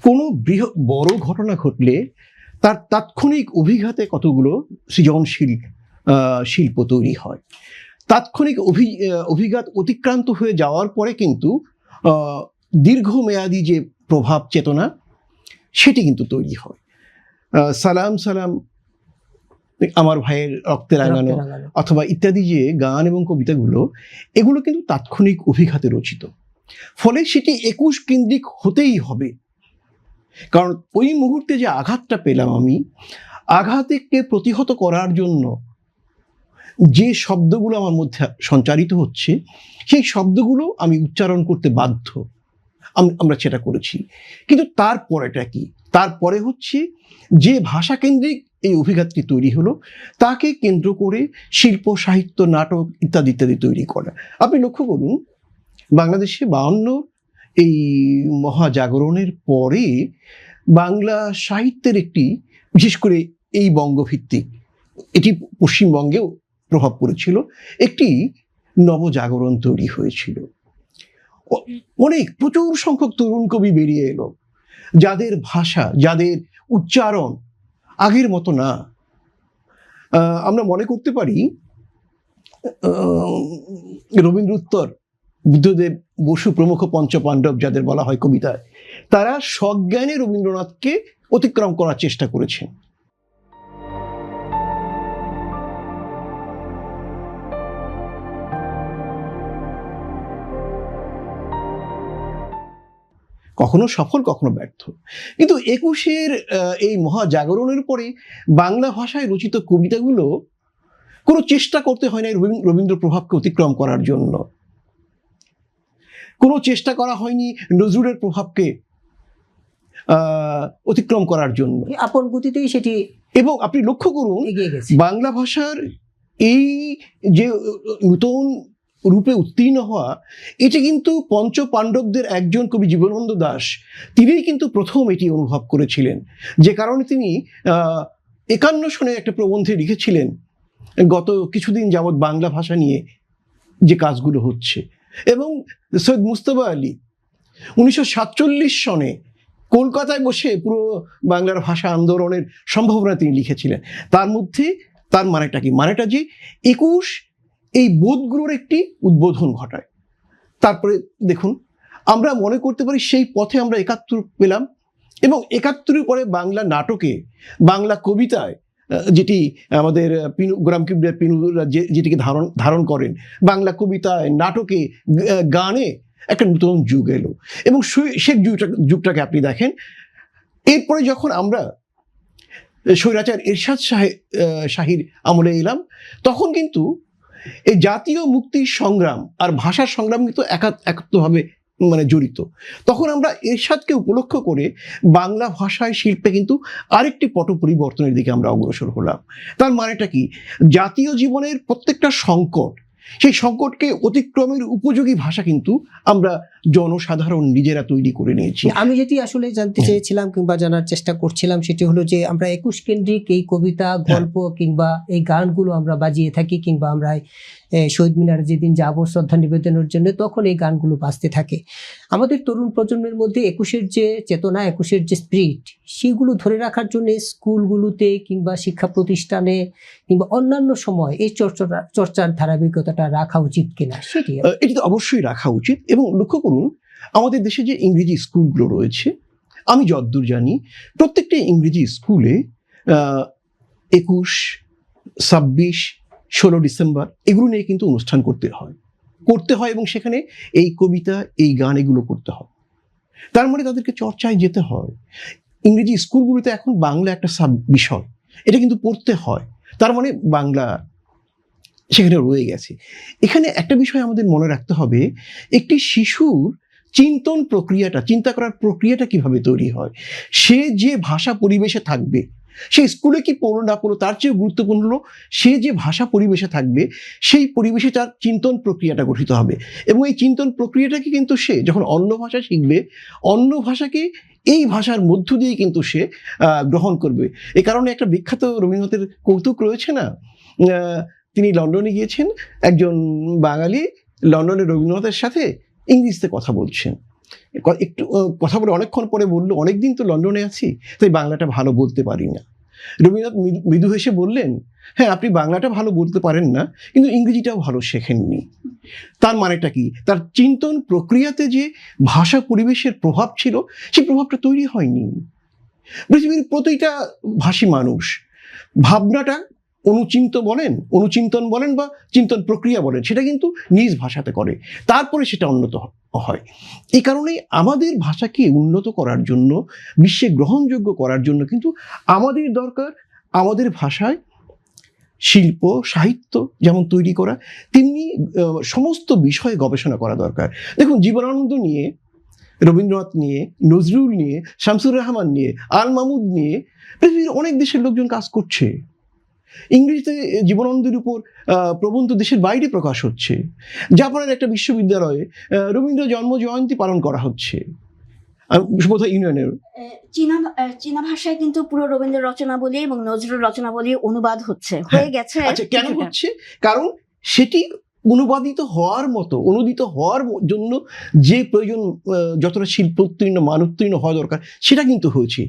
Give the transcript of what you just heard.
কোনো বড় ঘটনা ঘটলে তার তাৎক্ষণিক অভিঘাতে কতগুলো সৃজনশীল শিল্প তৈরি হয়। তাৎক্ষণিক অভিঘাত অতিক্রান্ত হয়ে যাওয়ার পরে কিন্তু দীর্ঘমেয়াদী যে প্রভাব চেতনা সেটি কিন্তু তৈরি হয়। সালাম সালাম, আমার ভাইয়ের রক্তে রাঙানো অথবা ইত্যাদি যে গান এবং কবিতাগুলো, এগুলো কিন্তু তাৎক্ষণিক অভিঘাতে রচিত, ফলে সেটি 21 কেন্দ্রিক হতেই হবে। কারণ ওই মুহূর্তে যে আঘাতটা পেলাম আমি, আঘাতকে প্রতিহত করার জন্য যে শব্দগুলো আমার মধ্যে সঞ্চারিত হচ্ছে সেই শব্দগুলো আমি উচ্চারণ করতে বাধ্য। আমরা সেটা করেছি। কিন্তু তারপরেটা কি? তারপরে হচ্ছে যে ভাষা কেন্দ্রিক এই অভিঘাতটি তৈরি হলো, তাকে কেন্দ্র করে শিল্প, সাহিত্য, নাটক ইত্যাদি ইত্যাদি তৈরি করা। আপনি লক্ষ্য করুন, বাংলাদেশে 52 এই মহাজাগরণের পরে বাংলা সাহিত্যের একটি, বিশেষ করে এই বঙ্গভিত্তিক, এটি পশ্চিমবঙ্গেও প্রভাব পড়েছিল, একটি নবজাগরণ তৈরি হয়েছিল। অনেক প্রচুর সংখ্যক তরুণ কবি বেরিয়ে এলো, যাদের ভাষা, যাদের উচ্চারণ আগের মতো না। আমরা মনে করতে পারি রবীন্দ্র উত্তর, বুদ্ধদেব, বসু প্রমুখ পঞ্চপাণ্ডব যাদের বলা হয় কবিতায়, তারা সজ্ঞানে রবীন্দ্রনাথকে অতিক্রম করার চেষ্টা করেছেন। কখনো সফল, কখনো ব্যর্থ। কিন্তু 21-এর এই মহাজাগরণের পরে বাংলা ভাষায় রচিত কবিতাগুলো কোনো চেষ্টা করতে হয় না রবীন্দ্র প্রভাবকে অতিক্রম করার জন্য। কোনো চেষ্টা করা হয়নি নজরুলের প্রভাবকে অতিক্রম করার জন্য। আপন গতিতেই সেটি, এবং আপনি লক্ষ্য করুন বাংলা ভাষার এই যে নূতন রূপে উত্তীর্ণ হওয়া, এটি কিন্তু পঞ্চ পাণ্ডবদের একজন কবি জীবনানন্দ দাশ, তিনিই কিন্তু প্রথম এটি অনুভব করেছিলেন, যে কারণে তিনি 51 সনে একটা প্রবন্ধে লিখেছিলেন গত কিছুদিন যাবৎ বাংলা ভাষা নিয়ে যে কাজগুলো হচ্ছে। এবং সৈয়দ মুজতবা আলী 1947 সনে কলকাতায় বসে পুরো বাংলার ভাষা আন্দোলনের সম্ভাবনা তিনি লিখেছিলেন। তার মধ্যে তার মানেটা কি? মানেটা যে 21 এই বোধগুলোর একটি উদ্বোধন ঘটায়। তারপরে দেখুন, আমরা মনে করতে পারি সেই পথে আমরা 71 পেলাম, এবং 71-এর পরে বাংলা নাটকে, বাংলা কবিতায়, যেটি আমাদের গোলাম কিবরিয়া পিনু যেটিকে ধারণ করেন, বাংলা কবিতায়, নাটকে, গানে একটা নতুন যুগ এলো। এবং সেই যুগটাকে আপনি দেখেন, এরপরে যখন আমরা স্বৈরাচার এরশাদ শাহীর আমলে এলাম, তখন কিন্তু এই জাতীয় মুক্তির সংগ্রাম আর ভাষার সংগ্রাম কিন্তু একাত্মভাবে জড়িত। তখন আমরা এরশাদকে উপলক্ষ করে বাংলা ভাষায়, শিল্পে কিন্তু আরেকটি পট পরিবর্তনের দিকে আমরা অগ্রসর হলাম। তার মানেটা কি? জাতীয় জীবনের প্রত্যেকটা সংকট, সেই সংকটকে অতিক্রমের উপযোগী ভাষা কিন্তু আমরা জনসাধারণ নিজেরা তৈরি করে নিয়েছি। আমি যেটি আসলে জানতে চেয়েছিলাম কিংবা জানার চেষ্টা করছিলাম, সেটি হলো যে আমরা 21 কেন্দ্রিক এই কবিতা, গল্প কিংবা এই গানগুলো আমরা বাজিয়ে থাকি, কিংবা আমরা শহীদ মিনারে যেদিন যাবো শ্রদ্ধা নিবেদনের জন্য, তখন এই গানগুলো বাজতে থাকে। আমাদের তরুণ প্রজন্মের মধ্যে 21-এর যে চেতনা, 21-এর যে স্পিরিট, সেগুলো ধরে রাখার জন্য স্কুলগুলোতে কিংবা শিক্ষা প্রতিষ্ঠানে কিংবা অন্যান্য সময় এই চর্চার ধারাবাহিকতাটা রাখা উচিত কিনা, সেটি এটি তো অবশ্যই রাখা উচিত। এবং লক্ষ্য করুন, আমাদের দেশে যে ইংরেজি স্কুলগুলো রয়েছে, আমি যতদূর জানি প্রত্যেকটি ইংরেজি স্কুলে 21, 26, 16 ডিসেম্বর এগুলো নিয়ে কিন্তু অনুষ্ঠান করতে হয়, এবং সেখানে এই কবিতা, এই গান, এগুলো করতে হয়। তার মানে তাদেরকে চর্চায় যেতে হয়। ইংরেজি স্কুলগুলোতে এখন বাংলা একটা সাব বিষয়, এটা কিন্তু পড়তে হয়। তার মানে বাংলা সেখানে রয়ে গেছে। এখানে একটা বিষয় আমাদের মনে রাখতে হবে, একটি শিশুর চিন্তন প্রক্রিয়াটা, চিন্তা করার প্রক্রিয়াটা কিভাবে তৈরি হয়। সে যে ভাষা পরিবেশে থাকবে, সে স্কুলে কি পড়লো না পড়লো, তার চেয়ে গুরুত্বপূর্ণ হলো সে যে ভাষা পরিবেশে থাকবে, সেই পরিবেশে তার চিন্তন প্রক্রিয়াটা গঠিত হবে। এবং এই চিন্তন প্রক্রিয়াটাকে কিন্তু সে যখন অন্য ভাষা শিখবে, অন্য ভাষাকে এই ভাষার মধ্য দিয়েই কিন্তু সে গ্রহণ করবে। এ কারণে একটা বিখ্যাত রবীন্দ্রনাথের কৌতুক রয়েছে না, তিনি লন্ডনে গিয়েছেন, একজন বাঙালি লন্ডনের রবীন্দ্রনাথের সাথে ইংরেজিতে কথা বলছেন। একটু কথা বলে অনেকক্ষণ পরে বললো, অনেকদিন তো লন্ডনে আছি, তাই বাংলাটা ভালো বলতে পারি না। রবীন্দ্রনাথ মৃদু হেসে বললেন, হ্যাঁ আপনি বাংলাটা ভালো বলতে পারেন না, কিন্তু ইংরেজিটাও ভালো শেখেননি। তার মানেটা কি? তার চিন্তন প্রক্রিয়াতে যে ভাষা পরিবেশের প্রভাব ছিল, সেই প্রভাবটা তৈরি হয়নি। পৃথিবীর প্রতিটা ভাষী মানুষ ভাবনাটা অনুচিন্তন বলেন বা চিন্তন প্রক্রিয়া বলেন, সেটা কিন্তু নিজ ভাষাতে করে, তারপরে সেটা উন্নত হয়। এই কারণেই আমাদের ভাষাকে উন্নত করার জন্য, বিশ্বে গ্রহণযোগ্য করার জন্য কিন্তু আমাদের দরকার আমাদের ভাষায় শিল্প সাহিত্য যেমন তৈরি করা, তেমনি সমস্ত বিষয়ে গবেষণা করা দরকার। দেখুন, জীবনানন্দ নিয়ে, রবীন্দ্রনাথ নিয়ে, নজরুল নিয়ে, শামসুর রহমান নিয়ে, আল মামুদ নিয়ে পৃথিবীর অনেক দেশের লোকজন কাজ করছে। ইংরেজিতে জীবনানন্দের উপর প্রবন্ধ দেশের বাইরে প্রকাশ হচ্ছে। জাপানের একটা বিশ্ববিদ্যালয়ে রবীন্দ্র জন্ম জয়ন্তী পালন করা হচ্ছে, বোধহয় ইউনিয়নের। চীনা ভাষায় কিন্তু পুরো রবীন্দ্র রচনাবলী এবং নজরুল রচনাবলী অনুবাদ হয়ে গেছে। আচ্ছা, কেন হচ্ছে? কারণ সেটি অনুদিত হওয়ার জন্য যে প্রয়োজন, যতটা শিল্পোত্তীর্ণ, মানোত্তীর্ণ হওয়া দরকার, সেটা কিন্তু হয়েছে।